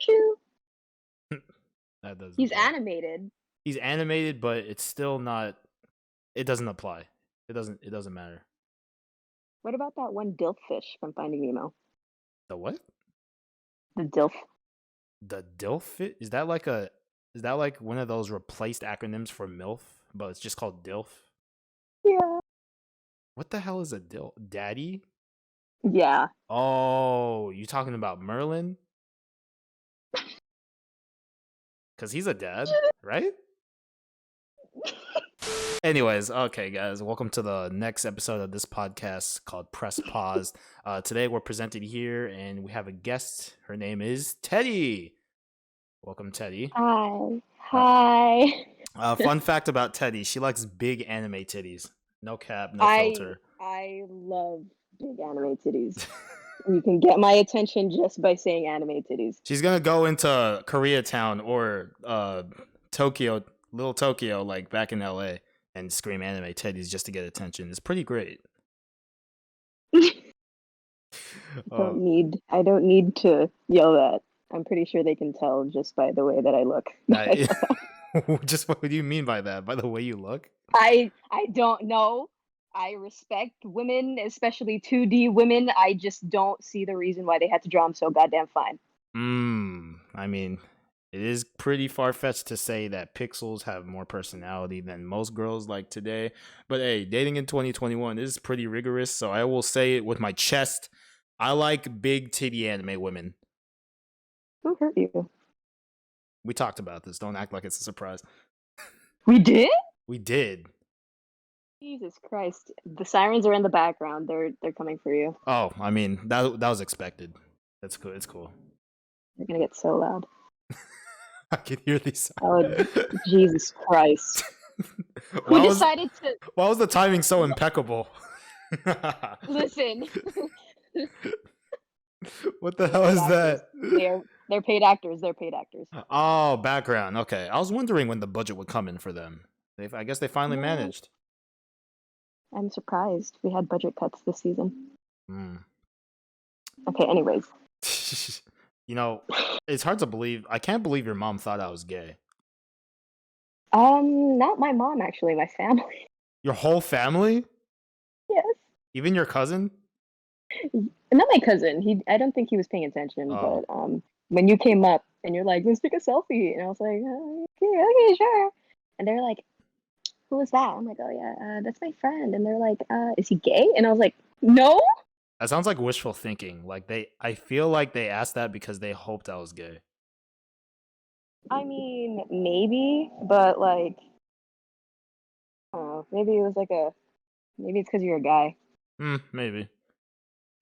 Choo. That doesn't. He's animated. He's animated, but it's still not. It doesn't apply. It doesn't matter. What about that one Dilf fish from Finding Nemo? The what? The Dilf. The DILF? Is that like a? Is that like one of those replaced acronyms for MILF? But it's just called DILF. Yeah. What the hell is a DILF? Daddy? Yeah. Oh, you talking about Merlin? Because he's a dad, right? Anyways, okay, guys, welcome to the next episode of this podcast called Press Pause. Today we're presented here, and we have a guest. Her name is Teddy. Welcome, Teddy. Hi. Fun fact about Teddy: she likes big anime titties. No cap, no filter. I love big anime titties. You can get my attention just by saying anime titties. She's gonna go into Koreatown or Tokyo, little Tokyo, like back in LA, and scream anime titties just to get attention. It's pretty great. I don't need to yell that. I'm pretty sure they can tell just by the way that I look. Just what do you mean by that? By the way you look? I don't know. I respect women, especially 2D women. I just don't see the reason why they had to draw them so goddamn fine. I mean, it is pretty far-fetched to say that pixels have more personality than most girls like today. But hey, dating in 2021 is pretty rigorous, so I will say it with my chest. I like big titty anime women. Who hurt you? We talked about this. Don't act like it's a surprise. We did? We did. Jesus Christ. The sirens are in the background. They're coming for you. Oh, I mean, that was expected. That's cool. It's cool. They're gonna get so loud. I can hear these. Oh, Jesus Christ. Who decided to... Why was the timing so impeccable? Listen. What the hell is that? They're paid actors. They're paid actors. Oh, background. Okay. I was wondering when the budget would come in for them. I guess they finally managed. I'm surprised. We had budget cuts this season. Okay, anyways. You know, it's hard to believe. I can't believe your mom thought I was gay. Not my mom, actually. My family. Your whole family? Yes. Even your cousin? Not my cousin. I don't think he was paying attention. Oh. But when you came up and you're like, let's take a selfie, and I was like, okay, sure. And they're like, who was that? I'm like, oh yeah, that's my friend. And they're like, is he gay? And I was like, no. That sounds like wishful thinking. I feel like they asked that because they hoped I was gay. I mean, maybe, but like, maybe it was maybe it's because you're a guy. Maybe.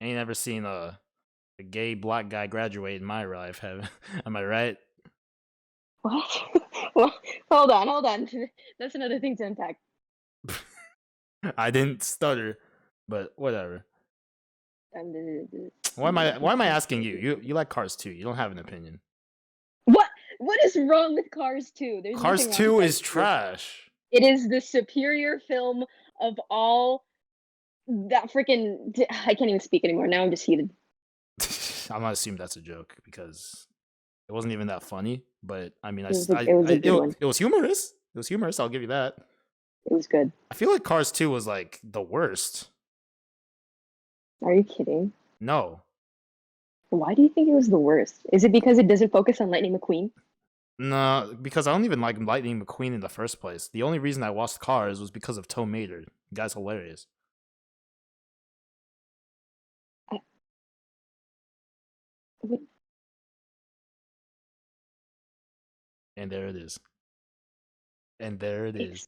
I ain't never seen a gay black guy graduate in my life. Am I right? What? Well, hold on. That's another thing to unpack. I didn't stutter, but whatever. Why am I asking you? You like Cars 2. You don't have an opinion. What is wrong with Cars 2? Cars 2 is trash. It is the superior film of all. That freaking... I can't even speak anymore. Now I'm just heated. I'm gonna assume that's a joke because it wasn't even that funny. But I mean, it was humorous. It was humorous. I'll give you that. It was good. I feel like Cars 2 was like the worst. Are you kidding? No. Why do you think it was the worst? Is it because it doesn't focus on Lightning McQueen? No, because I don't even like Lightning McQueen in the first place. The only reason I watched Cars was because of Tow Mater. The guy's hilarious. And there it is.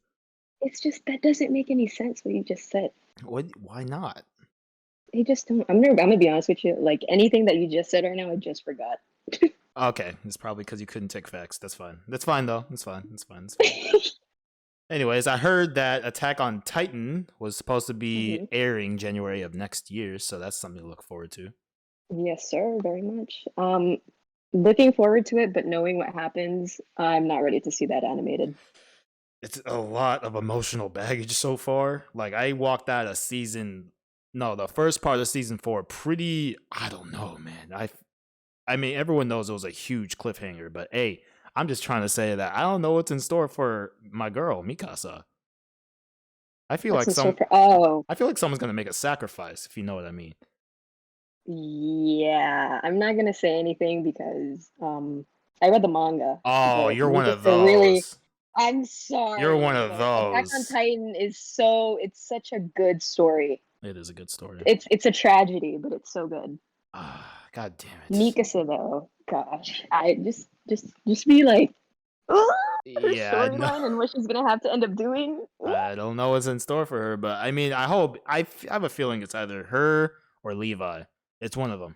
It's just that doesn't make any sense what you just said. What? Why not? I just don't. I'm gonna be honest with you. Like anything that you just said right now, I just forgot. Okay, it's probably because you couldn't take facts. That's fine. That's fine though. It's fine. Anyways, I heard that Attack on Titan was supposed to be airing January of next year, so that's something to look forward to. Yes, sir. Very much. Looking forward to it, but knowing what happens, I'm not ready to see that animated. It's a lot of emotional baggage so far. Like I walked out of the first part of season 4 pretty, I don't know, man. I mean, everyone knows it was a huge cliffhanger, but hey, I'm just trying to say that I don't know what's in store for my girl Mikasa. I feel What's like in store some for? Oh, I feel like someone's gonna make a sacrifice, if you know what I mean. yeah. I'm not gonna say anything because I read the manga, Oh, but you're one of Mikasa really. those. I'm You're one sorry, of but Attack on those. Titan is so. It's such a good story. It is a good story. It's a tragedy, but it's so good. Ah, God damn it. Mikasa though, gosh, I just be like, "Ugh," her Yeah, I know. storyline and what she's gonna have to end up doing. Ugh. I don't know what's in store for her, but I mean, I hope. I have a feeling it's either her or Levi. It's one of them.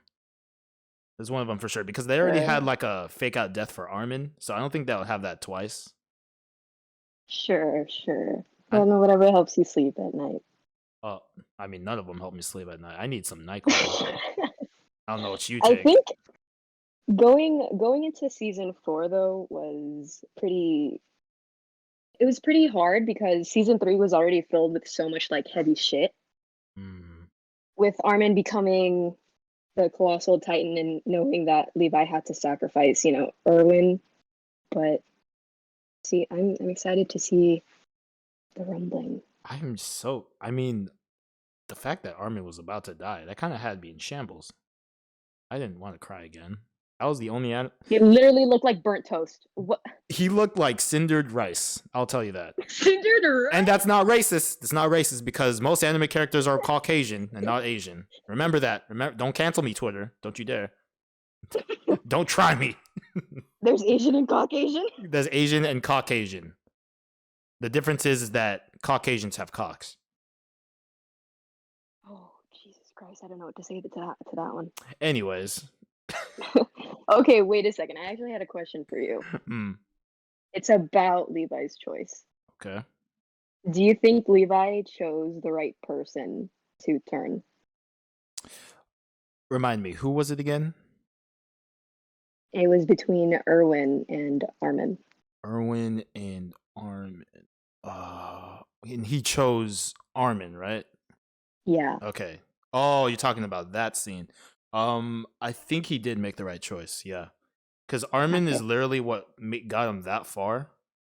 It's one of them for sure because they already had Sure, like a fake out death for Armin, so I don't think they'll have that twice. sure. I I don't know, whatever helps you sleep at night. oh, I mean, none of them help me sleep at night. I need some Nyquil. I don't know what you I take. think going into season 4 though was pretty. It was pretty hard because season 3 was already filled with so much like heavy shit. Hmm. With Armin becoming the colossal titan and knowing that Levi had to sacrifice, Erwin. But see, I'm excited to see the rumbling. I'm so. I mean, the fact that Armin was about to die, that kind of had me in shambles. I didn't want to cry again. That was the only. He literally looked like burnt toast. What? He looked like cindered rice. I'll tell you that. Cindered And rice? that's not racist. It's not racist because most anime characters are Caucasian and not Asian. Remember that. Remember, don't cancel me, Twitter. Don't you dare. Don't try me. There's Asian and Caucasian? There's Asian and Caucasian. The difference is that Caucasians have cocks. Oh, Jesus Christ. I don't know what to say to that one. Anyways, Okay, wait a second. I actually had a question for you. mm, It's about Levi's choice. okay. Do you think Levi chose the right person to turn? Remind me, who was it again? It was between Erwin and Armin. Erwin and Armin. And he chose Armin, right? Yeah. Okay. Oh, you're talking about that scene. I think he did make the right choice. Yeah, because Armin is Okay. literally what got him that far.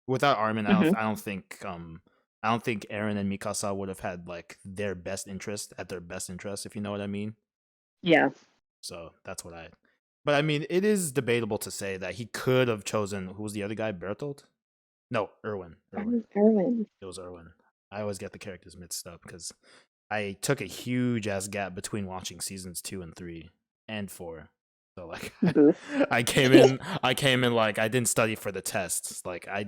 Without Armin, Hmm. I don't think Eren and Mikasa would have had like their best interest at their best interest, if you know what I mean. Yeah. So that's what I. But I mean, it is debatable to say that he could have chosen who was the other guy, Bertolt? No, Erwin. Erwin. Erwin. It was Erwin. I always get the characters mixed up because I took a huge ass gap between watching seasons 2 and 3 and 4. So like Booth. I came in like I didn't study for the tests. Like I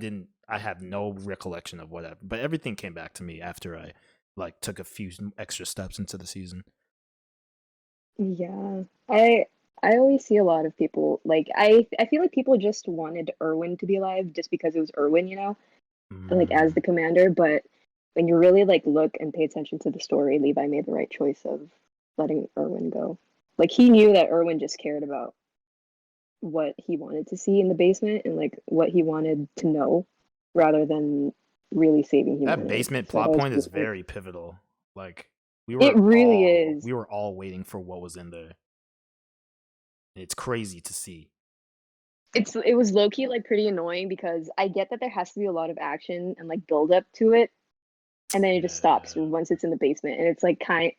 have no recollection of whatever. But everything came back to me after I like took a few extra steps into the season. Yeah. I always see a lot of people like I feel like people just wanted Erwin to be alive just because it was Erwin, like as Mm, the commander, but when you really like look and pay attention to the story, Levi made the right choice of letting Erwin go. Like he knew that Erwin just cared about what he wanted to see in the basement and like what he wanted to know rather than really saving that humanity. basement So that plot was point pretty is cool. very pivotal. Like It really is. we were all waiting for what was in there. It's crazy to see. It was low key like pretty annoying because I get that there has to be a lot of action and like build up to it, and then it just stops Yeah. once it's in the basement, and it's like kind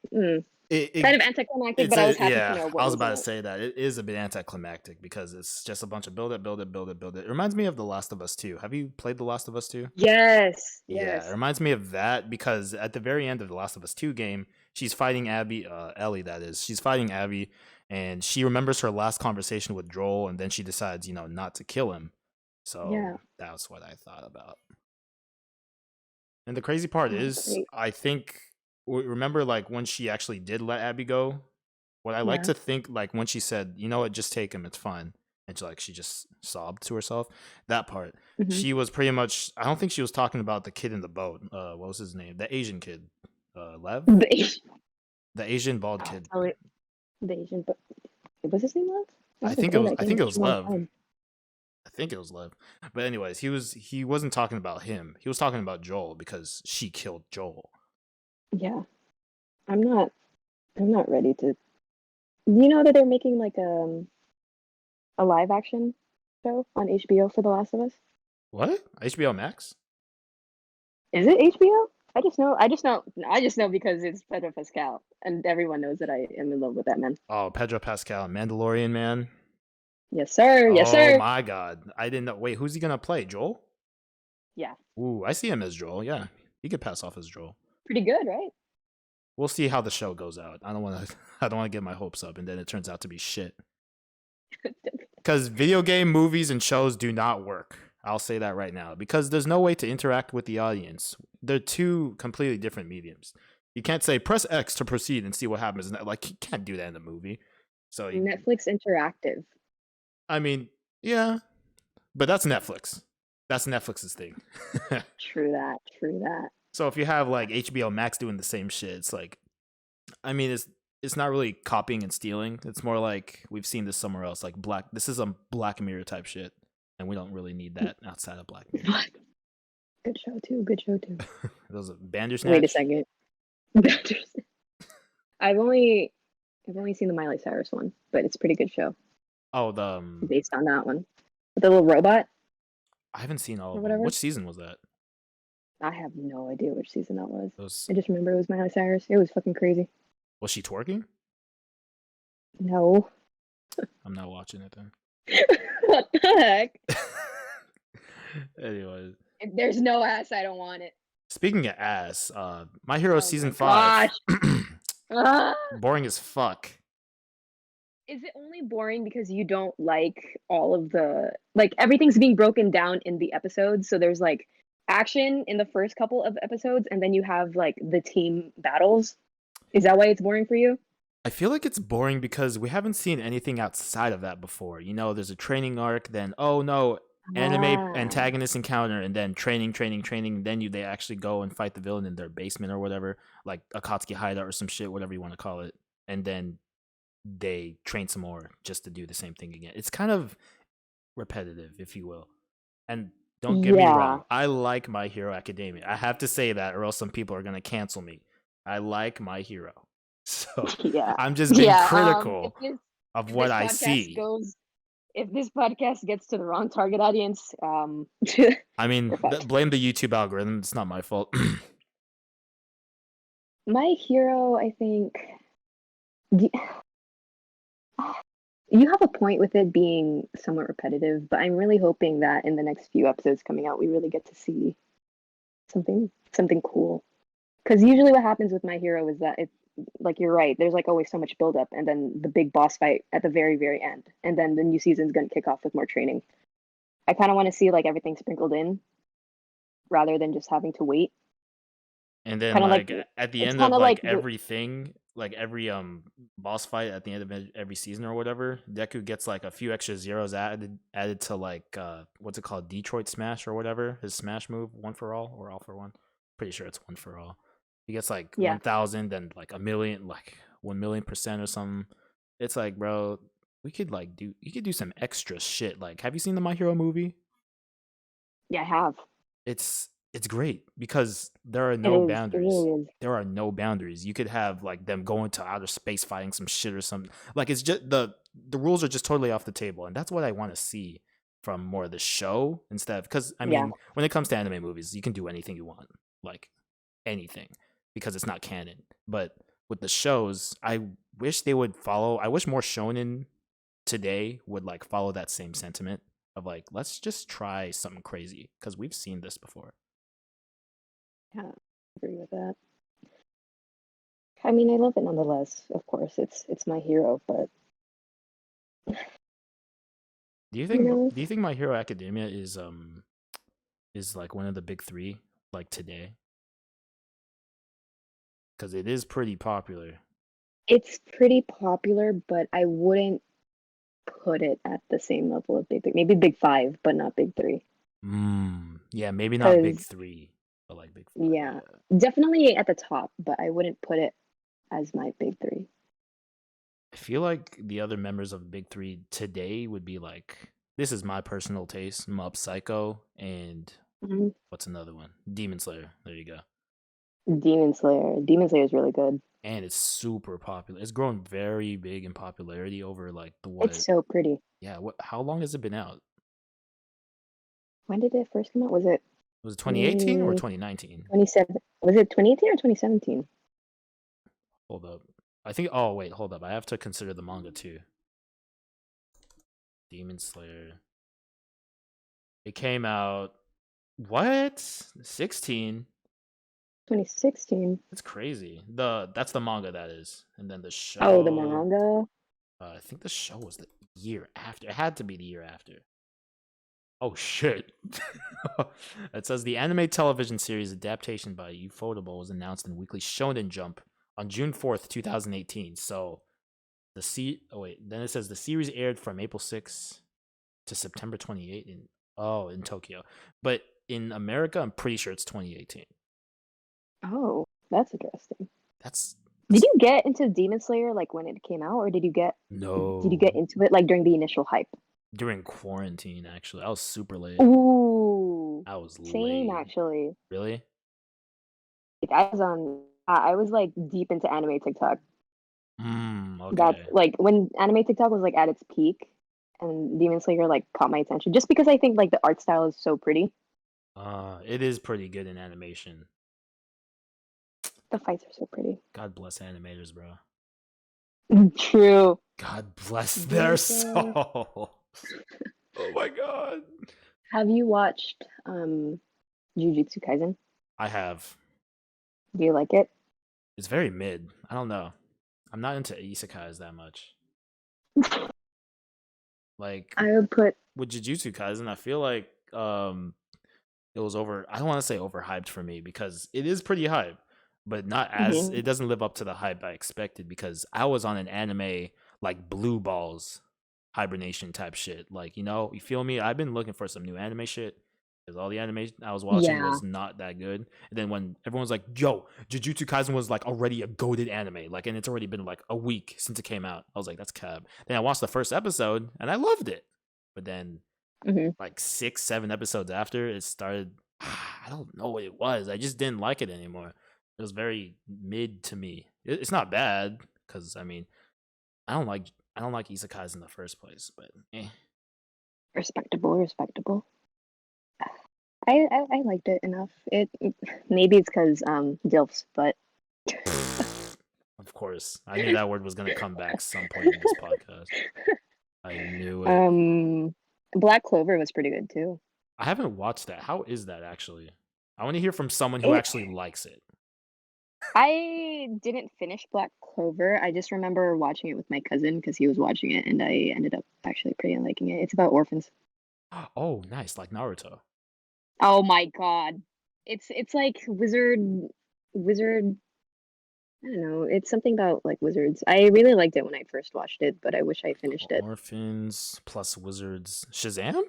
It of anticlimactic. it's But I a was happy to yeah. know I what was was in about to it. say that it is a bit anticlimactic because it's just a bunch of build it, build it, build it, build it. It reminds me of The Last of Us 2. Have you played The Last of Us 2? Yes, Yeah, it yes, reminds me of that because at the very end of The Last of Us 2 game, she's fighting Abby, Ellie, that is. She's fighting Abby, and she remembers her last conversation with Joel, and then she decides, not to kill him. So yeah. that's what I thought about. And the crazy part Oh, is, great. I think, remember, like, when she actually did let Abby go? What I like Yeah. to think, like, when she said, you know what, just take him, it's fine. And she just sobbed to herself. That part. Hmm. She was pretty much, I don't think she was talking about the kid in the boat. What was his name? The Asian kid. Lev? The Asian, The Asian bald oh, kid. totally the Asian, but was his name Lev? I haven't played that I game think in it a was long Lev. time. I think it was Lev. But anyways, he wasn't talking about him. He was talking about Joel because she killed Joel. Yeah, I'm not. I'm not ready to. You know that they're making like a live action show on HBO for The Last of Us. What? HBO Max? Is it HBO? I just know because it's Pedro Pascal, and everyone knows that I am in love with that man. Oh, Pedro Pascal, Mandalorian man. Yes, sir. Yes, Oh sir. my god. I didn't know. Wait, who's he gonna play? Joel? Yeah, Ooh, I see him as Joel. Yeah. He could pass off as Joel. pretty good, right? We'll see how the show goes out. I don't wanna I don't wanna get my hopes up and then it turns out to be shit. Because video game movies and shows do not work. I'll say that right now. Because there's no way to interact with the audience. They're two completely different mediums. You can't say press X to proceed and see what happens. Like you can't do that in a movie. So Netflix Interactive. I mean, yeah, but that's Netflix. That's Netflix's thing. True that. True that. So if you have like HBO Max doing the same shit, it's like, I mean, it's not really copying and stealing. It's more like we've seen this somewhere else. Like this is a Black Mirror type shit, and we don't really need that outside of Black Mirror. Good show too. Good show too. Those are Bandersnatch. Wait a second. I've only seen the Miley Cyrus one, but it's a pretty good show Oh, the based on that one. With the little robot. I haven't seen all Or of them. whatever. Which season was that? I have no idea which season that was. Those I just remember it was Miley Cyrus. It was fucking crazy. was she twerking? No. I'm not watching it then. What the heck? Anyways, If there's no ass, I don't want it. speaking of ass, My Hero Oh season my 5. Ah! Boring as fuck. Is it only boring because you don't like all of the everything's being broken down in the episodes? So there's like action in the first couple of episodes, and then you have like the team battles. Is that why it's boring for you? I feel like it's boring because we haven't seen anything outside of that before. You know, there's a training arc, then oh no, anime Ah, antagonist encounter, and then training, and then they actually go and fight the villain in their basement or whatever, like Akatsuki hideout or some shit, whatever you want to call it, and then they train some more just to do the same thing again. It's kind of repetitive, if you will. And don't get me yeah, wrong, I like My Hero Academia. I have to say that, or else some people are gonna cancel me. I like My Hero, so yeah, I'm just being yeah. critical If of this what I podcast see. goes, if this podcast gets to the wrong target audience, I mean, we're fucked. blame the YouTube algorithm. It's not my fault. My Hero, I think. You have a point with it being somewhat repetitive, but I'm really hoping that in the next few episodes coming out, we really get to see something cool. Because usually, what happens with My Hero is that it's like you're right. There's like always so much buildup, and then the big boss fight at the very, very end, and then the new season's gonna kick off with more training. I kind of want to see like everything sprinkled in, rather than just having to wait. And then Kind of like like at the it's end kind of of like like everything, like every boss fight at the end of every season or whatever, Deku gets like a few extra zeros added to like what's it called, Detroit Smash or whatever, his Smash move, one for all or all for one. Pretty sure it's one for all. He gets like yeah, 1,000, then like a million, like 1,000,000% or something. It's like, bro, you could do some extra shit. Like, have you seen the My Hero movie? yeah. I have. It's great because there are It no is. It boundaries. really is. There are no boundaries. You could have like them going to outer space fighting some shit or something. Like it's just the rules are just totally off the table, and that's what I want to see from more of the show instead of, because I Yeah. mean when it comes to anime movies, you can do anything you want, like anything, because it's not canon. But with the shows, I wish they would follow. I wish more shonen today would like follow that same sentiment of like, let's just try something crazy because we've seen this before. Yeah, I agree with that. I mean, I love it nonetheless. Of course, it's My Hero, but Do you you know, think My Hero Academia is like one of the big three like today? Because it is pretty popular. it's pretty popular, but I wouldn't put it at the same level of Big Three. Maybe Big Five, but not Big Three. Yeah, maybe not big Because three, but like big five. yeah, definitely at the top, but I wouldn't put it as my Big Three. I feel like the other members of big three today would be like, this is my personal taste: Mob Psycho and Mhm. what's another one? Demon Slayer. There you go. Demon Slayer. Demon Slayer is really good. and it's super popular. It's grown very big in popularity over like the what? It's so pretty. Yeah, what? How long has it been out? When did it first come out? Was it Was it 2018 or 20, 2019? 27? Was it 2018 or 2017? Hold up. I think. Oh wait, hold up. I have to consider the manga too. Demon Slayer. It came out what? 16. 2016. That's crazy. That's the manga that is, and then the Oh, the show. manga. I think the show was the year after. It had to be the year after. Oh shit! It says the anime television series adaptation by Ufotable was announced in Weekly Shonen Jump on June 4th, 2018. So oh wait, then it says the series aired from April 6th to September 28th in Tokyo, but in America, I'm pretty sure it's 2018. Oh, that's interesting. That's Did you get into Demon Slayer like when it came out, or did you get no into it like during the initial hype? during quarantine. Actually, I was super late. Ooh, I was same late. actually. Really? Like I was like deep into anime TikTok. That's Okay. like when anime TikTok was like at its peak, and Demon Slayer like caught my attention just because I think like the art style is so pretty. It is pretty good in animation. The fights are so pretty. God bless animators, bro. True. God bless their Demon Slayer. souls. Oh my god. Have you watched Jujutsu Kaisen? I have. Do you like it? It's very mid. I don't know. I'm not into isekais that much. Like I would put. with Jujutsu Kaisen, I feel like it was I don't want to say overhyped for me because it is pretty hype, but not as Mhm. it doesn't live up to the hype I expected because I was on an anime like Blue Balls hibernation type shit. Like, you feel me? I've been looking for some new anime shit because all the animation I was watching Yeah. was not that good. And then when everyone's like, yo, Jujutsu Kaisen was like already a goated anime, like, and it's already been like a week since it came out. I was like, that's cab. Then I watched the first episode and I loved it. But then Mhm. like 6, 7 episodes after it started, I don't know what it was. I just didn't like it anymore. It was very mid to me. It's not bad because I mean, I don't like isekais in the first place, but Respectable, respectable. I liked it enough. Maybe it's because Dilfs, but of course, I knew that word was gonna come back some point in this podcast. I knew it. um Black Clover was pretty good too. I haven't watched that. How is that actually? I want to hear from someone who It actually likes it. I didn't finish Black Clover. I just remember watching it with my cousin because he was watching it, and I ended up actually pretty liking it. It's about orphans. Oh, nice, like Naruto. Oh my god. It's like wizard. I don't know. It's something about like wizards. I really liked it when I first watched it, but I wish I finished it. Orphans plus wizards. Shazam?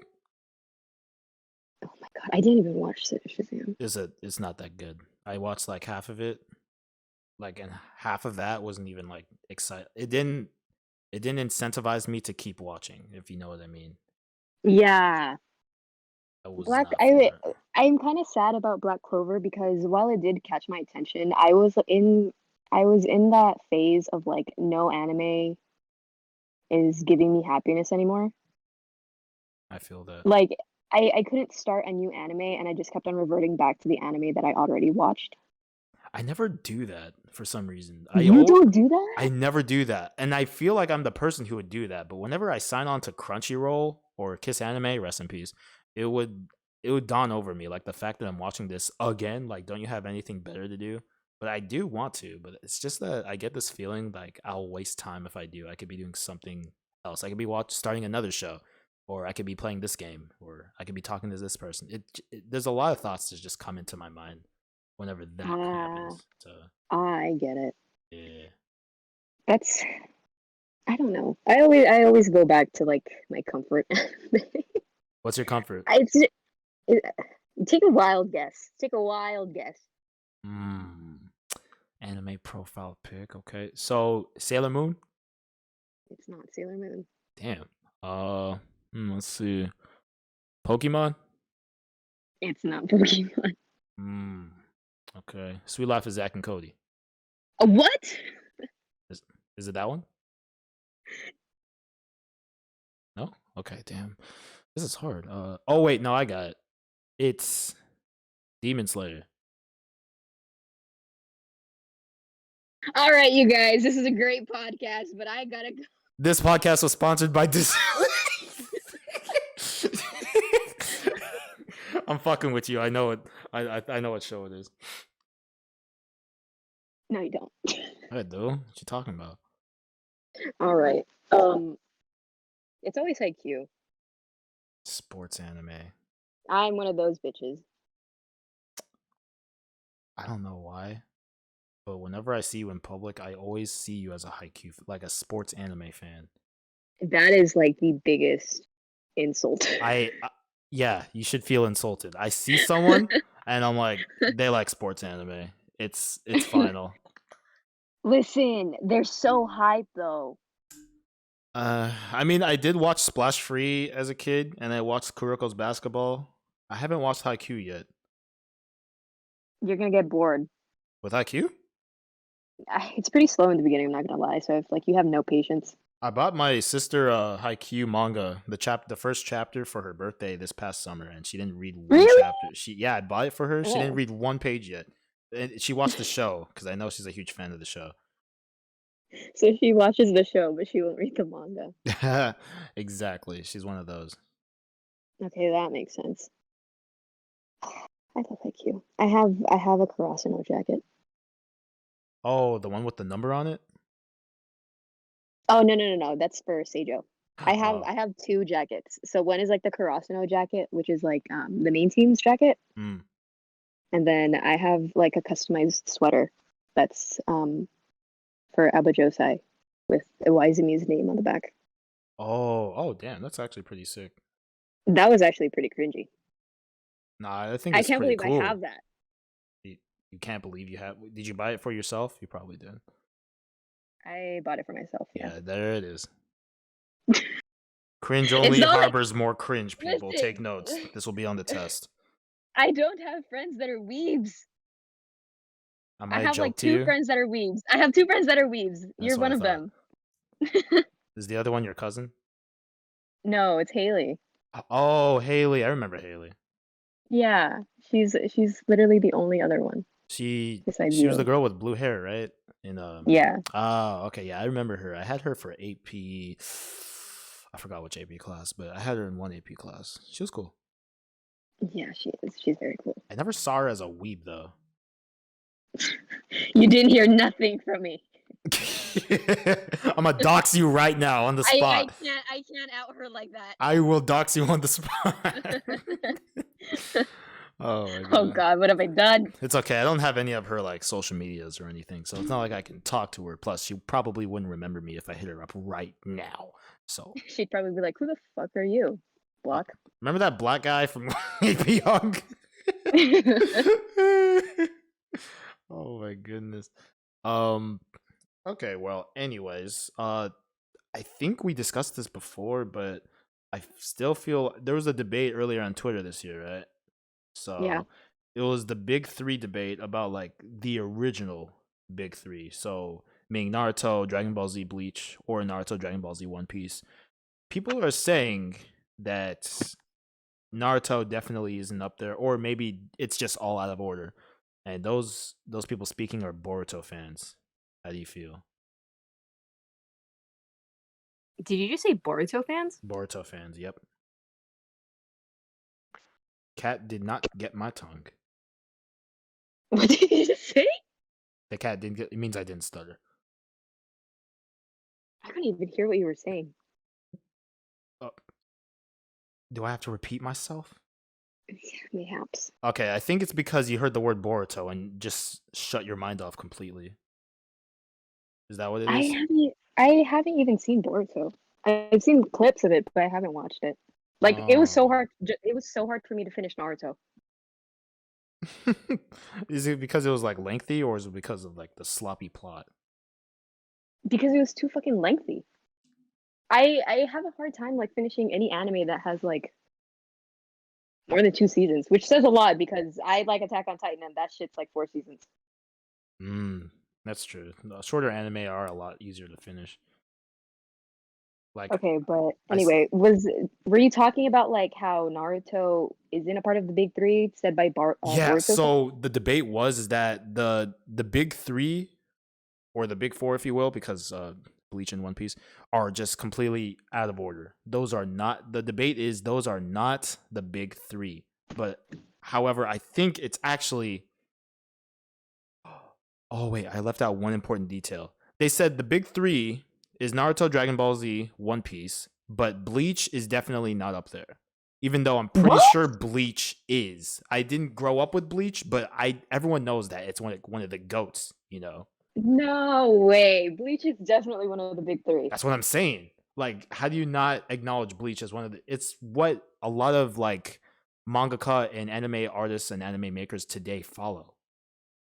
Oh my god, I didn't even watch Shazam. It's not that good. I watched like half of it, like, and half of that wasn't even like excited. It didn't incentivize me to keep watching, if you know what I mean. Yeah, I was Black. not for it. I'm kind of sad about Black Clover because while it did catch my attention, I was in that phase of like no anime is giving me happiness anymore. I feel that. Like I couldn't start a new anime and I just kept on reverting back to the anime that I already watched. I never do that for some reason. You don't do I that? never do that, and I feel like I'm the person who would do that. But whenever I sign on to Crunchyroll or Kiss Anime, rest in peace, it would it would dawn over me like the fact that I'm watching this again. Like, don't you have anything better to do? But I do want to. But it's just that I get this feeling like I'll waste time if I do. I could be doing something else. I could be starting another show, or I could be playing this game, or I could be talking to this person. There's a lot of thoughts that just come into my mind whenever that Ah, happens. So I get it. yeah. That's I don't know. I always go back to like my comfort. What's your comfort? It's it, take a wild guess. Take a wild guess. Hmm. Anime profile pic. Okay. So Sailor Moon. It's not Sailor Moon. Damn. Let's see. Pokemon. It's not Pokemon. Hmm. Okay. Sweet Life of Zack and Cody. A what? Is it that one? No? Okay, damn. This is hard. Oh wait, no, I got it. It's Demon Slayer. All right, you guys, this is a great podcast, but I gotta go. This podcast was sponsored by Disney. I'm fucking with you. I know it. I know what show it is. No, you don't. I do. What you talking about? All right. It's always IQ. Sports anime. I'm one of those bitches. I don't know why, but whenever I see you in public, I always see you as a Haikyuu, like a sports anime fan. That is like the biggest insult. Yeah, you should feel insulted. I see someone and I'm like, they like sports anime. It's final. Listen, they're so hype though. I mean, I did watch Splash Free as a kid, and I watched Kuroko's Basketball. I haven't watched Haikyuu yet. You're gonna get bored. With Haikyuu? It's pretty slow in the beginning. I'm not gonna lie. So if like you have no patience. I bought my sister Haikyuu manga, the first chapter for her birthday this past summer, and she didn't read one Really? chapter. I bought it for her. She Yeah. didn't read one page yet. And she watched the show because I know she's a huge fan of the show. So she watches the show, but she won't read the manga. Exactly. She's one of those. Okay, that makes sense. I love IQ. I have a Karasuno jacket. Oh, the one with the number on it? Oh no. That's for Seijo. I Oh. have two jackets. So one is like the Karasuno jacket, which is like the main team's jacket. Mm. And then I have like a customized sweater that's for Abajosai with Iwaizumi's name on the back. Oh, damn. That's actually pretty sick. That was actually pretty cringy. Nah, I think I it's can't pretty believe cool. I have that. You can't believe you have. Did you buy it for yourself? You probably did. I bought it for myself. Yeah, there it is. Cringe only harbors more cringe, people. Listen. Take notes. This will be on the test. I don't have friends that are weebs. I have like two friends that are weebs. I have two friends that are weebs. You're one of them. Is the other one your cousin? No, it's Haley. Oh, Haley. I remember Haley. Yeah, she's literally the only other one. She besides was you. the girl with blue hair, right? Yeah. Oh, okay. Yeah, I remember her. I had her for AP. I forgot which AP class, but I had her in one AP class. She was cool. Yeah, she is. She's very cool. I never saw her as a weeb though. You didn't hear nothing from me. I'm gonna dox you right now on the spot. I can't out her like that. I will dox you on the spot. Oh my god. Oh god, what have I done? It's okay. I don't have any of her like social medias or anything, so it's not like I can talk to her. Plus, she probably wouldn't remember me if I hit her up right now. So she'd probably be like, "Who the fuck are you?" Block. Remember that black guy from AP Young? Oh my goodness. Okay, well, anyways, I think we discussed this before, but I still feel there was a debate earlier on Twitter this year, right? So yeah. It was the big three debate about like the original big three. So meaning Naruto, Dragon Ball Z, Bleach, or Naruto, Dragon Ball Z, One Piece. People are saying that Naruto definitely isn't up there, or maybe it's just all out of order. And those people speaking are Boruto fans. How do you feel? Did you just say Boruto fans? Boruto fans, yep. Cat did not get my tongue. What did you just say? The cat didn't get. It means I didn't stutter. I couldn't even hear what you were saying. Do I have to repeat myself? Yeah, mayhaps. Okay, I think it's because you heard the word Boruto and just shut your mind off completely. Is that what it is? I haven't even seen Boruto. I've seen clips of it, but I haven't watched it. Like it was so hard. It was so hard for me to finish Naruto. Is it because it was like lengthy, or is it because of like the sloppy plot? Because it was too fucking lengthy. I have a hard time like finishing any anime that has like more than 2 seasons, which says a lot because I like Attack on Titan and that shit's like 4 seasons. That's true. The shorter anime are a lot easier to finish. Like Okay, but I s- anyway, were you talking about like how Naruto isn't a part of the big three said by yeah, Boruto? so the debate was is that the big 3 or the big 4 if you will because Bleach and One Piece are just completely out of order. Those are not the debate is those are not the big 3. But however, I think it's actually oh wait, I left out one important detail. They said the big 3 is Naruto, Dragon Ball Z, One Piece, but Bleach is definitely not up there. Even though I'm pretty What? sure Bleach is. I didn't grow up with Bleach, but everyone knows that it's one of the goats, you know. No way. Bleach is definitely one of the big three. That's what I'm saying. Like, how do you not acknowledge Bleach as one of the? It's what a lot of like mangaka and anime artists and anime makers today follow,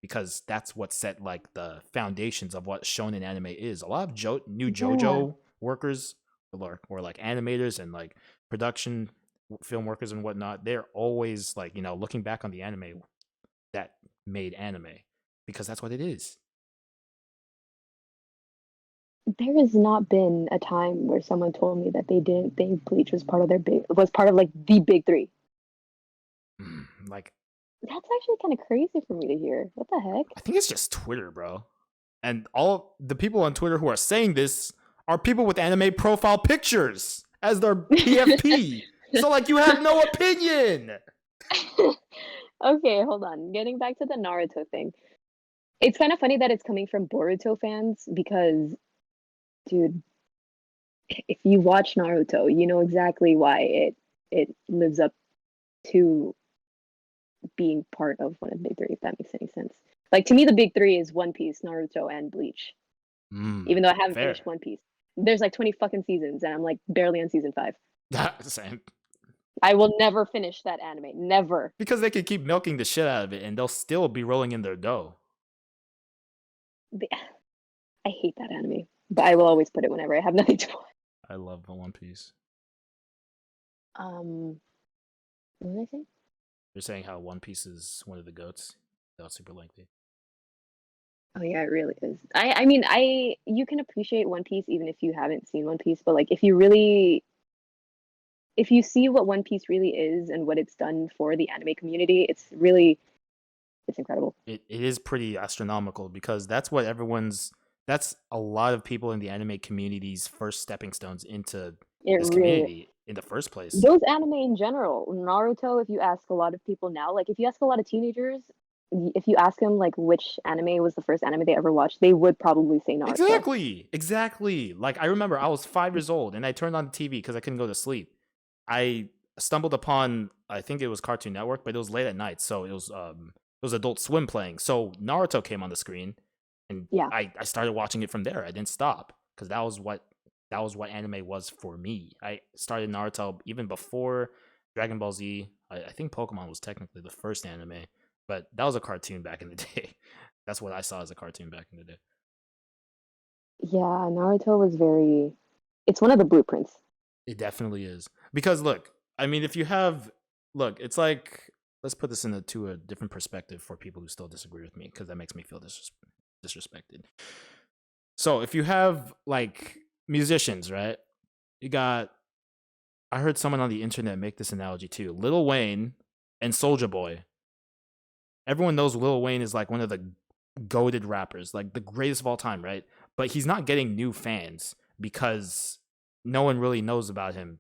because that's what set like the foundations of what shonen anime is. A lot of new Yeah. JoJo workers or like animators and like production film workers and whatnot. They're always like looking back on the anime that made anime because that's what it is. There has not been a time where someone told me that they didn't think Bleach was part of was part of like the big three. Like That's actually kind of crazy for me to hear. What the heck? I think it's just Twitter, bro. And all the people on Twitter who are saying this are people with anime profile pictures as their PFP. So like you have no opinion. Okay, hold on. Getting back to the Naruto thing. It's kind of funny that it's coming from Boruto fans because, dude, if you watch Naruto, you know exactly why it lives up to being part of one of the big three, if that makes any sense. Like to me, the big three is One Piece, Naruto, and Bleach. Even though I haven't finished Fair. One Piece, there's like 20 fucking seasons, and I'm like barely on season 5. Same. I will never finish that anime. Never. Because they can keep milking the shit out of it and they'll still be rolling in their dough. I hate that anime, but I will always put it whenever I have nothing to watch. I love the One Piece. What did I say? You're saying how One Piece is one of the goats. That's super lengthy. Oh yeah, it really is. I mean, you can appreciate One Piece even if you haven't seen One Piece, but like if you see what One Piece really is and what it's done for the anime community, it's incredible. It is pretty astronomical because that's a lot of people in the anime community's first stepping stones into It this really community in the first place. those anime in general, Naruto, if you ask a lot of people now, like if you ask a lot of teenagers, if you ask them like which anime was the first anime they ever watched, they would probably say Naruto. Exactly. Like I remember I was 5 years old and I turned on the TV because I couldn't go to sleep. I stumbled upon I think it was Cartoon Network, but it was late at night, so it was Adult Swim playing. So Naruto came on the screen, and Yeah. I started watching it from there. I didn't stop because that was what anime was for me. I started Naruto even before Dragon Ball Z. I think Pokemon was technically the first anime, but that was a cartoon back in the day. That's what I saw as a cartoon back in the day. Yeah, Naruto was very it's one of the blueprints. It definitely is. Because look, I mean, if you have look, it's like let's put this into a different perspective for people who still disagree with me because that makes me feel disrespected. So if you have like musicians, right? You got I heard someone on the internet make this analogy too. Lil Wayne and Soldier Boy. Everyone knows Lil Wayne is like one of the goated rappers, like the greatest of all time, right? But he's not getting new fans because no one really knows about him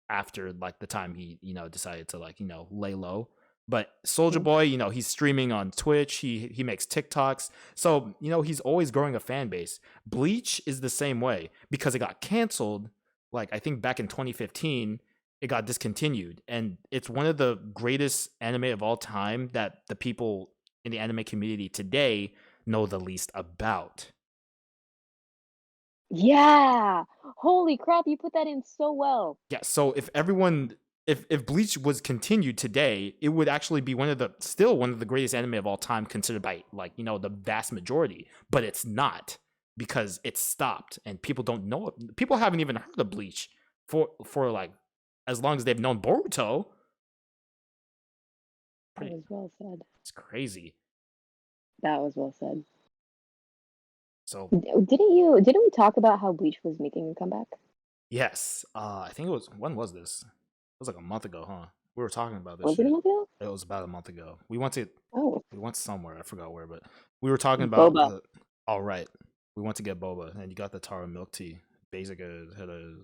after like the time he decided to like lay low. But Soldier Mhm. Boy, he's streaming on Twitch. He makes TikToks, so he's always growing a fan base. Bleach is the same way because it got canceled. Like I think back in 2015, it got discontinued, and it's one of the greatest anime of all time that the people in the anime community today know the least about. Yeah. Holy crap, you put that in so well. Yeah, so if Bleach was continued today, it would actually be still one of the greatest anime of all time considered by like, the vast majority, but it's not because it stopped and people don't know it. People haven't even heard of Bleach for like as long as they've known Boruto. That was well said. It's crazy. That was well said. So Didn't we talk about how Bleach was making a comeback? yes, I think it was, when was this? It was like a month ago, huh? We were talking about this Was it a shit. month ago? It was about a month ago. Oh, We went somewhere. I forgot where, but we were talking about boba. all right. We went to get boba, and you got the taro milk tea. Basic had a.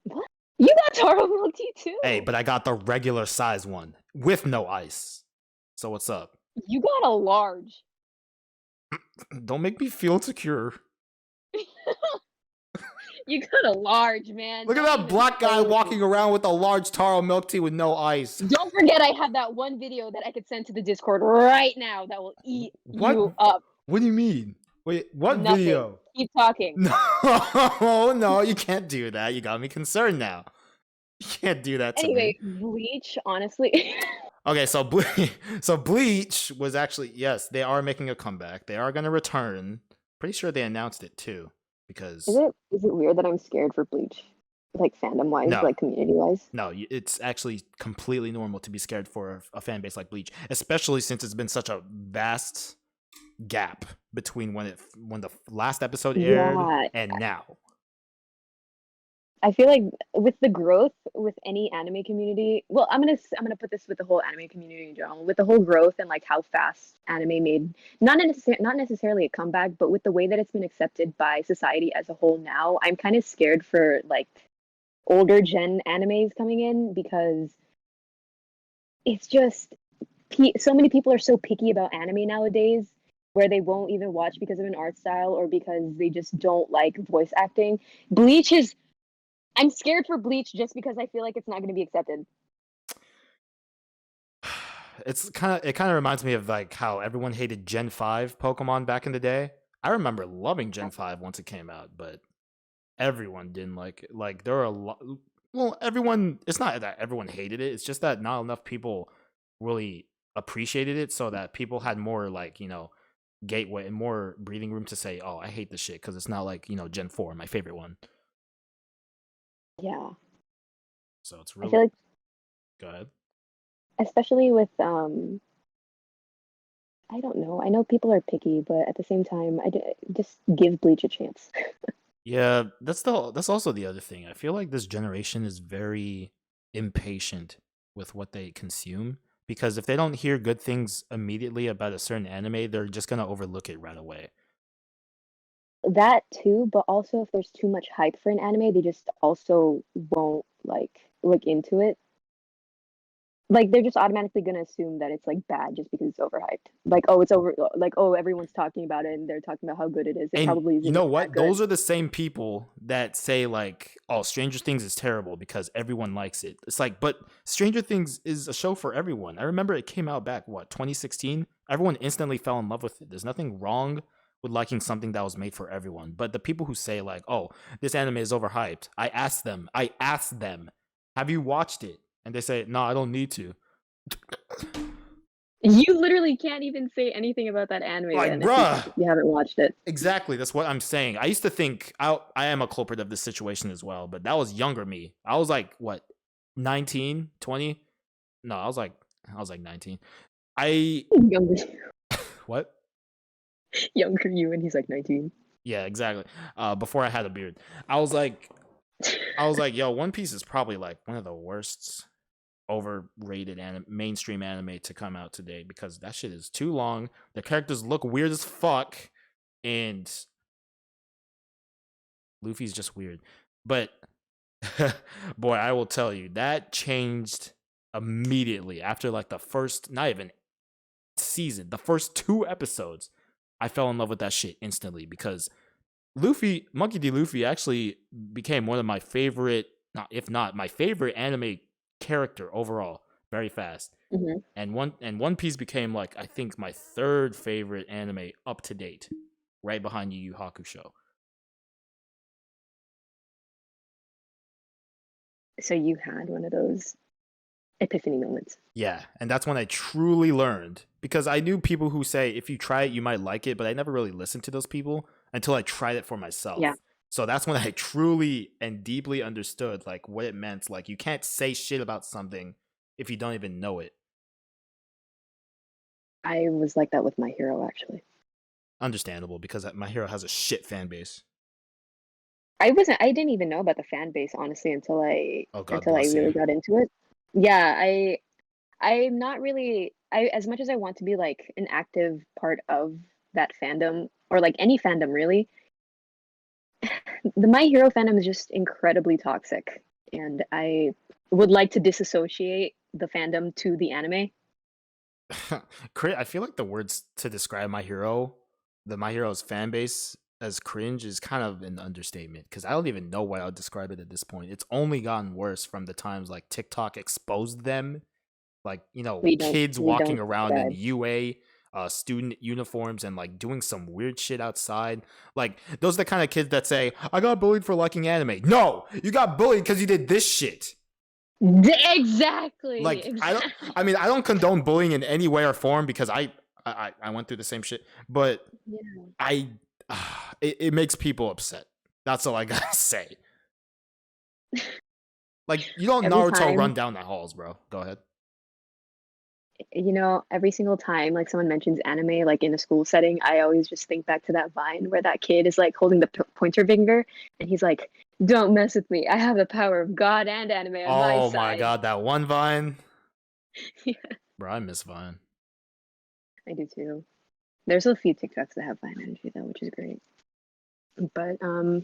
What? You got taro milk tea Hey, too. but I got the regular size one with no ice. So what's up? You got a large. Don't make me feel insecure. You got a large, man. Look at Don't that even black guy play with walking me. around with a large taro milk tea with no ice. Don't forget, I have that one video that I could send to the Discord right now that will eat What? you up. What do you mean? Wait, what Nothing. video? Keep talking. No, no, you can't do that. You got me concerned now. You can't do that to Anyway, me. Bleach, honestly. Okay, so so Bleach was actually, yes, they are making a comeback. They are going to return. Pretty sure they announced it too, because Is it weird that I'm scared for Bleach? Like fandom wise, no, like community wise? no, it's actually completely normal to be scared for a fan base like Bleach, especially since it's been such a vast gap between when the last episode aired Yeah. and now. I feel like with the growth with any anime community, well, I'm gonna put this with the whole anime community in general, with the whole growth and like how fast anime made not necessarily a comeback, but with the way that it's been accepted by society as a whole now, I'm kind of scared for like older gen animes coming in because it's just so many people are so picky about anime nowadays where they won't even watch because of an art style or because they just don't like voice acting. Bleach is I'm scared for Bleach just because I feel like it's not going to be accepted. It kind of reminds me of like how everyone hated Gen 5 Pokemon back in the day. I remember loving Gen 5 once it came out, but everyone didn't like it. Like there were a lot, well, everyone, it's not that everyone hated it. It's just that not enough people really appreciated it, so that people had more like, gateway and more breathing room to say, "Oh, I hate this shit," because it's not like, Gen 4, my favorite one. Yeah. So it's I really, feel like go ahead. especially with I don't know. I know people are picky, but at the same time, just give Bleach a chance. Yeah, that's also the other thing. I feel like this generation is very impatient with what they consume, because if they don't hear good things immediately about a certain anime, they're just gonna overlook it right away. That too, but also if there's too much hype for an anime, they just also won't like look into it. Like they're just automatically gonna assume that it's like bad just because it's overhyped. Like oh, it's over. Like oh, everyone's talking about it and they're talking about how good it is. It And probably you isn't know even that what? good. Those are the same people that say like, "Oh, Stranger Things is terrible because everyone likes it." It's like, but Stranger Things is a show for everyone. I remember it came out back 2016. Everyone instantly fell in love with it. There's nothing wrong with liking something that was made for everyone. But the people who say like, "Oh, this anime is overhyped," I ask them, "Have you watched it?" And they say, "No, I don't need to." You literally can't even say anything about that anime Like, then bruh. if you haven't watched it. Exactly, that's what I'm saying. I used to think I am a culprit of this situation as well, but that was younger me. I was like, what, 19, 20? No, I was like 19. I Younger, what? younger you, and he's like 19. Yeah, exactly. Before I had a beard. I was like, yo, One Piece is probably like one of the worst overrated mainstream anime to come out today, because that shit is too long. The characters look weird as fuck, and Luffy's just weird. But boy, I will tell you, that changed immediately after like the first, not even season, the first 2 episodes. I fell in love with that shit instantly, because Luffy, Monkey D. Luffy, actually became one of my favorite, not if not my favorite anime character overall, very fast. Hmm. And One Piece became like, I think, my third favorite anime up to date, right behind Yu Yu Hakusho. So you had one of those epiphany moments. Yeah, and that's when I truly learned, because I knew people who say if you try it you might like it, but I never really listened to those people until I tried it for myself. Yeah. So that's when I truly and deeply understood like what it meant. Like, you can't say shit about something if you don't even know it. I was like that with My Hero actually. Understandable because My Hero has a shit fan base. I didn't even know about the fan base honestly Oh, God until I bless really you. got into it. Yeah, I'm not really as much as I want to be like an active part of that fandom or like any fandom really. The My Hero fandom is just incredibly toxic, and I would like to disassociate the fandom to the anime. I feel like the words to describe My Hero's fan base as cringe is kind of an understatement because I don't even know what I would describe it at this point. It's only gotten worse from the times like TikTok exposed them, like kids We walking don't around in describe. UA student uniforms and like doing some weird shit outside. Like those are the kind of kids that say, "I got bullied for liking anime." No, you got bullied because you did this shit. Exactly, Like I don't. exactly. I mean, I don't condone bullying in any way or form because I went through the same shit. But Yeah. I it makes people upset. That's all I gotta say. Like you don't Every Naruto run time, down the halls, bro. Go ahead. every single time like someone mentions anime like in a school setting, I always just think back to that Vine where that kid is like holding the pointer finger and he's like, "Don't mess with me. I have the power of God and anime on my Oh my side." god, that one Vine, Yeah, bro. I miss Vine. I do too. There's a few TikToks that have Vine energy though, which is great. But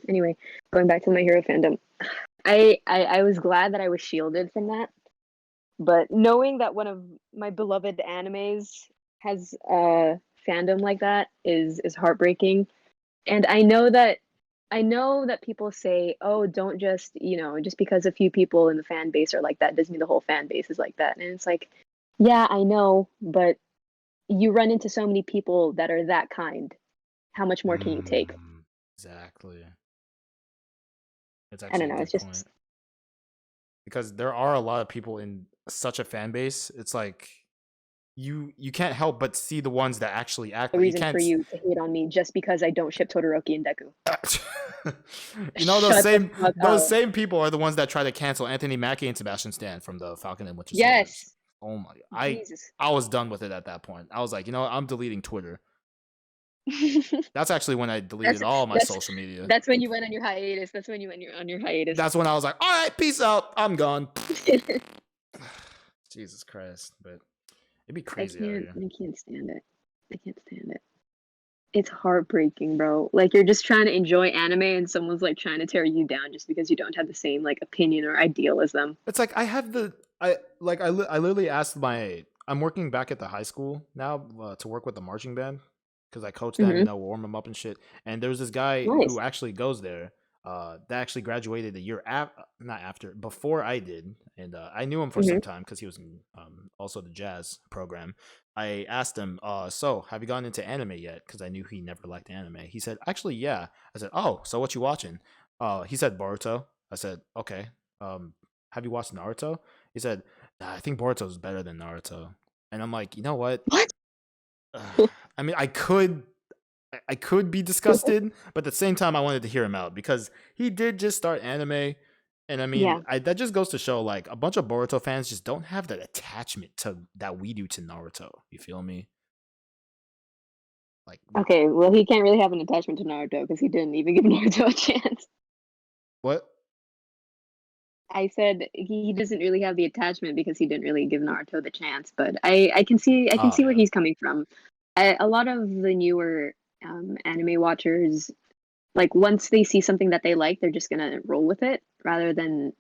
anyway, going back to My Hero fandom, I was glad that I was shielded from that. But knowing that one of my beloved animes has a fandom like that is heartbreaking. And I know that people say, "Oh, don't just, just because a few people in the fan base are like that doesn't mean the whole fan base is like that." And it's like, yeah, I know, but you run into so many people that are that kind. How much more can you take? Exactly. It's I actually don't a know. It's good just point because there are a lot of people in such a fan base. It's like you can't help but see the ones that actually act a like you reason for can't. you to hate on me just because I don't ship Todoroki and Deku. Those Shut the same fuck those up. same people are the ones that try to cancel Anthony Mackie and Sebastian Stan from the Falcon and Winter Soldiers. Yes. Oh my! Jesus. I was done with it at that point. I was like, I'm deleting Twitter. That's actually when I that's deleted all my that's social media. that's when you went on your hiatus. That's when you went on your hiatus. That's when I was like, all right, peace out. I'm gone. Jesus Christ. But it'd be crazy out here. I can't stand it. I can't stand it. It's heartbreaking, bro. Like you're just trying to enjoy anime and someone's like trying to tear you down just because you don't have the same like opinion or ideal as them. It's like I have the I literally asked I'm working back at the high school now to work with the marching band because I coach them, Hmm. warm them up and shit. And there's this guy who Nice. actually goes there, that actually graduated the year not after, before I did, and I knew him for Hmm. some time because he was in also the jazz program. I asked him, so have you gotten into anime yet? Because I knew he never liked anime. He said, actually, yeah. I said, oh, so what you watching? He said Boruto. I said, okay. Have you watched Naruto? He said, nah, I think Boruto is better than Naruto. And I'm like, you know what? What? I mean, I could be disgusted, but at the same time, I wanted to hear him out because he did just start anime. And I mean, Yeah. that just goes to show like a bunch of Boruto fans just don't have that attachment to that we do to Naruto. You feel me? Like, Okay, well he can't really have an attachment to Naruto because he didn't even give Naruto a chance. what? I said he doesn't really have the attachment because he didn't really give Naruto the chance, but I can Oh, see where yeah. he's coming from. A lot of the newer anime watchers, like once they see something that they like, they're just gonna roll with it rather than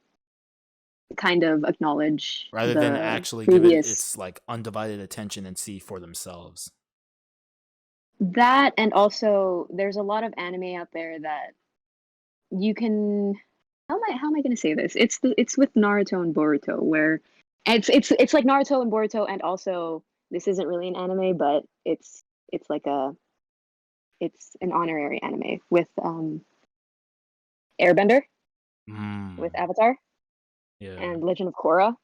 kind of acknowledge Rather than the actually give it previous its like undivided attention and see for themselves. that, and also there's a lot of anime out there that you can how am I going to say this? It's with Naruto and Boruto where it's like Naruto and Boruto and also this isn't really an anime but it's like a it's an honorary anime with Airbender with Mm, Avatar yeah. and Legend of Korra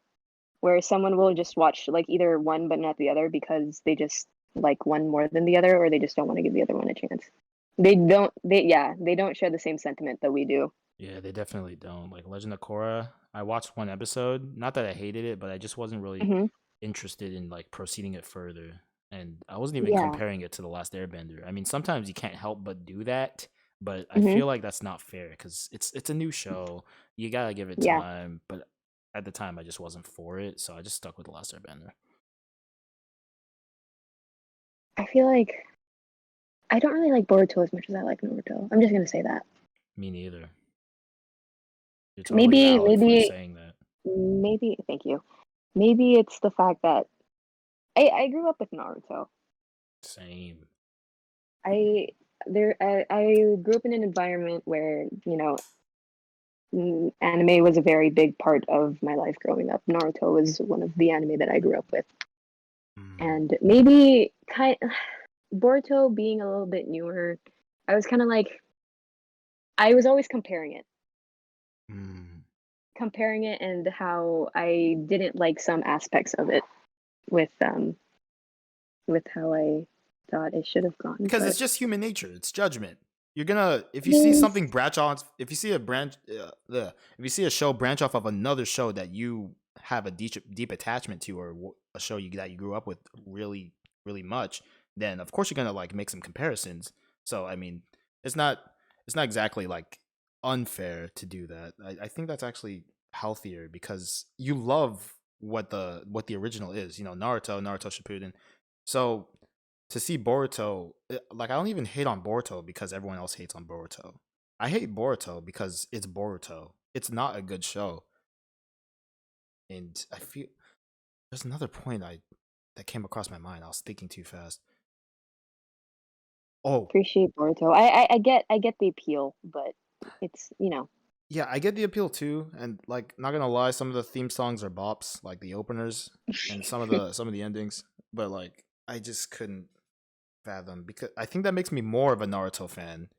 where someone will just watch like either one but not the other because they just like one more than the other or they just don't want to give the other one a chance. They don't share the same sentiment that we do. Yeah, they definitely don't. Like Legend of Korra, I watched one episode. Not that I hated it, but I just wasn't really Hmm. interested in like proceeding it further. and I wasn't even Yeah. comparing it to The Last Airbender. I mean, sometimes you can't help but do that, but I Hmm. feel like that's not fair because it's a new show. You gotta give it Yeah. time, but at the time I just wasn't for it, so I just stuck with The Last Airbender. I feel like I don't really like Boruto as much as I like Naruto. I'm just gonna say that. Me neither. You're totally Maybe, valid for maybe, saying that. maybe. Thank you. Maybe it's the fact that I grew up with Naruto. Same. I I grew up in an environment where anime was a very big part of my life growing up. Naruto was one of the anime that I grew up with, Mm, and maybe Boruto being a little bit newer, I was kind of like I was always mm. comparing it, and how I didn't like some aspects of it with how I thought it should have gone. Because But it's just human nature. It's judgment. You're gonna if you see yes, something branch off, if you see a branch, if you see a show branch off of another show that you have a deep attachment to, or a show that you grew up with really really much, then of course you're gonna like make some comparisons. So I mean, it's not it's not exactly like unfair to do that. I think that's actually healthier because you love what the original is. You know, Naruto Shippuden. So to see Boruto, like I don't even hate on Boruto because everyone else hates on Boruto. I hate Boruto because it's Boruto. It's not a good show, and I feel there's another point I that came across my mind. I was thinking too fast. Oh, appreciate Boruto. I get the appeal, but it's yeah, I get the appeal too, and like not gonna lie, some of the theme songs are bops, like the openers and some of the endings. But like I just couldn't fathom because I think that makes me more of a Naruto fan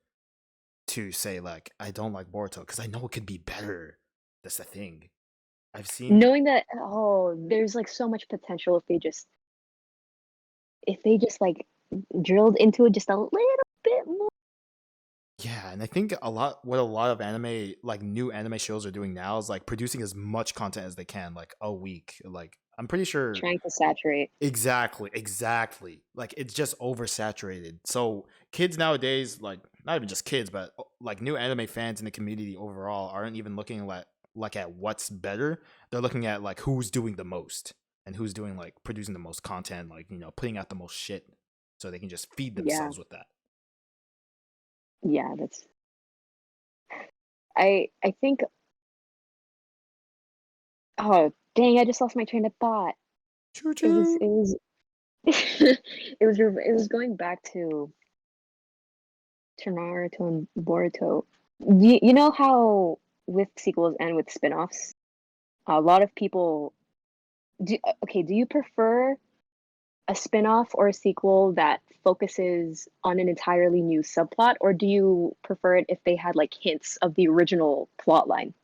to say like I don't like Boruto because I know it could be better. That's the thing. I've seen knowing that there's like so much potential if they just like drilled into it just a little bit more. yeah, and I think a lot of anime like new anime shows are doing now is like producing as much content as they can like a week. Like I'm pretty sure Trying to saturate. exactly. Like it's just oversaturated. So kids nowadays, like not even just kids, but like new anime fans in the community overall aren't even looking at what's better. They're looking at like who's doing the most and who's doing like producing the most content, like putting out the most shit, so they can just feed Yeah, themselves with that. yeah, that's I think oh dang, I just lost my train of thought. Choo It was choo. it was it was going back to Naruto and Boruto. You know how with sequels and with spin-offs, a lot of people do you prefer a spin-off or a sequel that focuses on an entirely new subplot, or do you prefer it if they had like hints of the original plot line?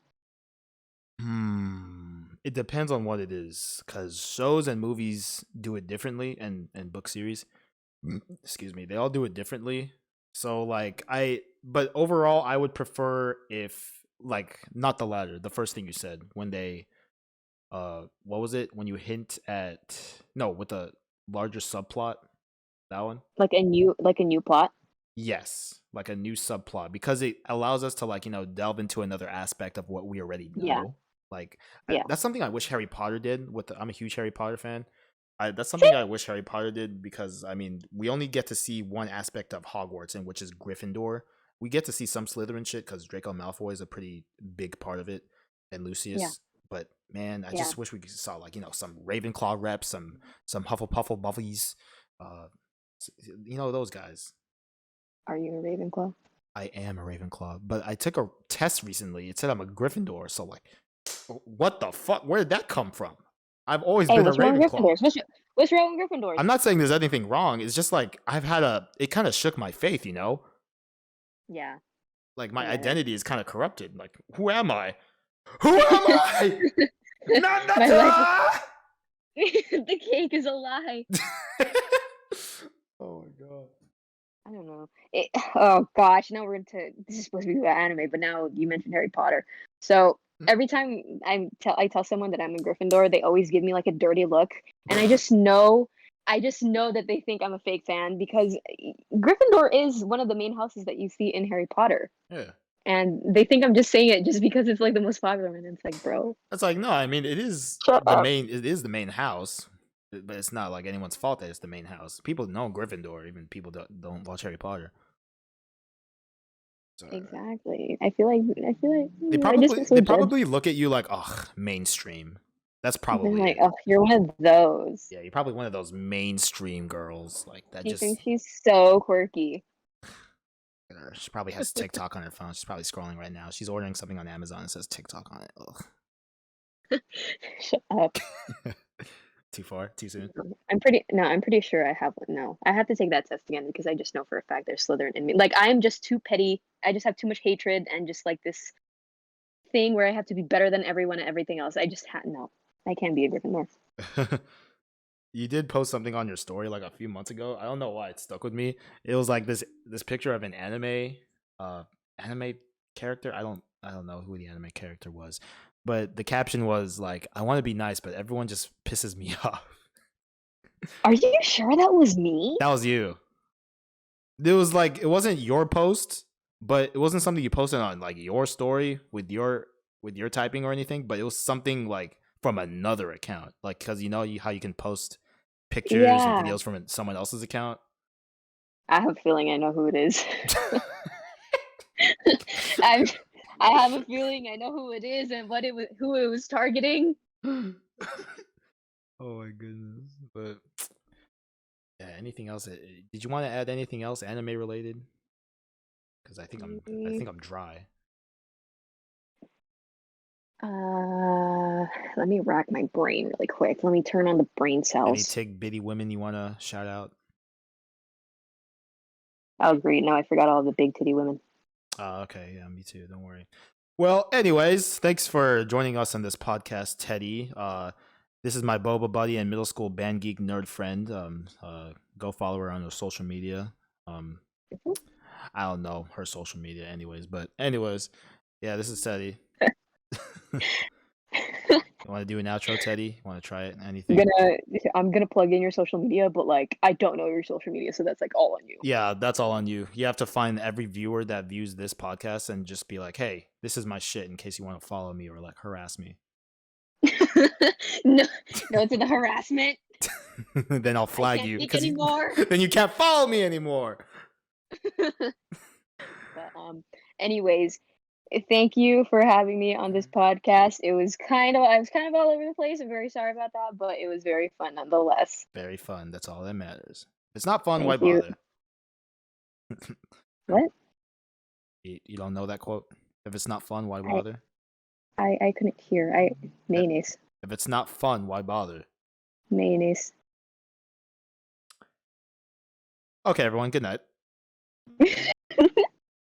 It depends on what it is, because shows and movies do it differently, and book series, excuse me, they all do it differently. So like but overall, I would prefer if like not the latter, the first thing you said when they what was it when you hint at no with the larger subplot, that one. Like a new plot? Yes, like a new subplot because it allows us to like delve into another aspect of what we already Yeah, know. Like yeah. that's something I wish Harry Potter did. I'm a huge Harry Potter fan. That's See? something I wish Harry Potter did because I mean we only get to see one aspect of Hogwarts, and which is Gryffindor. We get to see some Slytherin shit because Draco Malfoy is a pretty big part of it, and Yeah, Lucius. But man, I yeah. just wish we saw like some Ravenclaw reps, some Hufflepuffle buffies, uh, those guys. Are you a Ravenclaw? I am a Ravenclaw, but I took a test recently. It said I'm a Gryffindor, so like, what the fuck? Where did that come from? I've always Hey, been a what's wrong with Ravenclaw. Gryffindors? What's wrong with Gryffindors? I'm not saying there's anything wrong. It's just like it kind of shook my faith, Yeah, Like my yeah. That's identity is kind of corrupted. Like, who am I? Who am I? my life. Nanata! The cake is a lie. Oh my god. I don't know. Oh gosh, now we're into this is supposed to be about anime, but now you mentioned Harry Potter. So every time I tell someone that I'm a Gryffindor, they always give me like a dirty look, and I just know I just know that they think I'm a fake fan because Gryffindor is one of the main houses that you see in Harry Potter. Yeah. And they think I'm just saying it just because it's like the most popular one. And it's like, bro, It's like, no, I mean, it is shut up. it is the main house, but it's not like anyone's fault that it's the main house. People know Gryffindor, even people that don't watch Harry Potter. So, Exactly. I feel like they I just feel so judged. probably look at you like, oh, mainstream. That's They're probably like, it. oh, you're one of those. Yeah, you're probably one of those mainstream girls like that. She Just thinks she's so quirky. she probably has TikTok on her phone. She's probably scrolling right now. She's ordering something on Amazon and says TikTok on it. Ugh. Shut up. Too far? Too soon? I'm pretty sure I have one. No, I have to take that test again because I just know for a fact there's Slytherin in me. Like I am just too petty. I just have too much hatred and just like this thing where I have to be better than everyone and everything else. I just no, I can't be a Gryffindor. You did post something on your story like a few months ago. I don't know why it stuck with me. It was like this picture of an anime character. I don't know who the anime character was. But the caption was like, I want to be nice, but everyone just pisses me off. Are you sure that was me? That was you. It was like, it wasn't your post, but it wasn't something you posted on like your story with your typing or anything, but it was something like from another account. Like, because you know how you can post pictures and videos from someone else's account. I have a feeling I know who it is. I have a feeling I know who it is and who it was targeting. Oh my goodness! But yeah, anything else? Did you want to add anything else anime related? Because I think I'm dry. Let me rack my brain really quick. Let me turn on the brain cells. Any Tig Biddie women you want to shout out? Oh, great. Now I forgot all the big titty women. Oh, okay. Yeah, me too. Don't worry. Well, anyways, thanks for joining us on this podcast, Teddy. This is my boba buddy and middle school band geek nerd friend. Go follow her on her social media. I don't know her social media anyways, but anyways, yeah, this is Teddy. You want to do an outro, Teddy? You want to try it? Anything? I'm gonna plug in your social media, but like I don't know your social media, so that's like all on you. Yeah, that's all on you. You have to find every viewer that views this podcast and just be like, "Hey, this is my shit," in case you want to follow me or like harass me. no, it's the harassment. Then I'll flag you because then you can't follow me anymore. But anyways, thank you for having me on this podcast. I was kind of all over the place. I'm very sorry about that, but it was very fun nonetheless. Very fun. That's all that matters. If it's not fun, Thank why you. bother? What? You don't know that quote? If it's not fun, why bother? I couldn't hear. Mayonnaise. If it's not fun, why bother? Mayonnaise. Okay, everyone. Good night.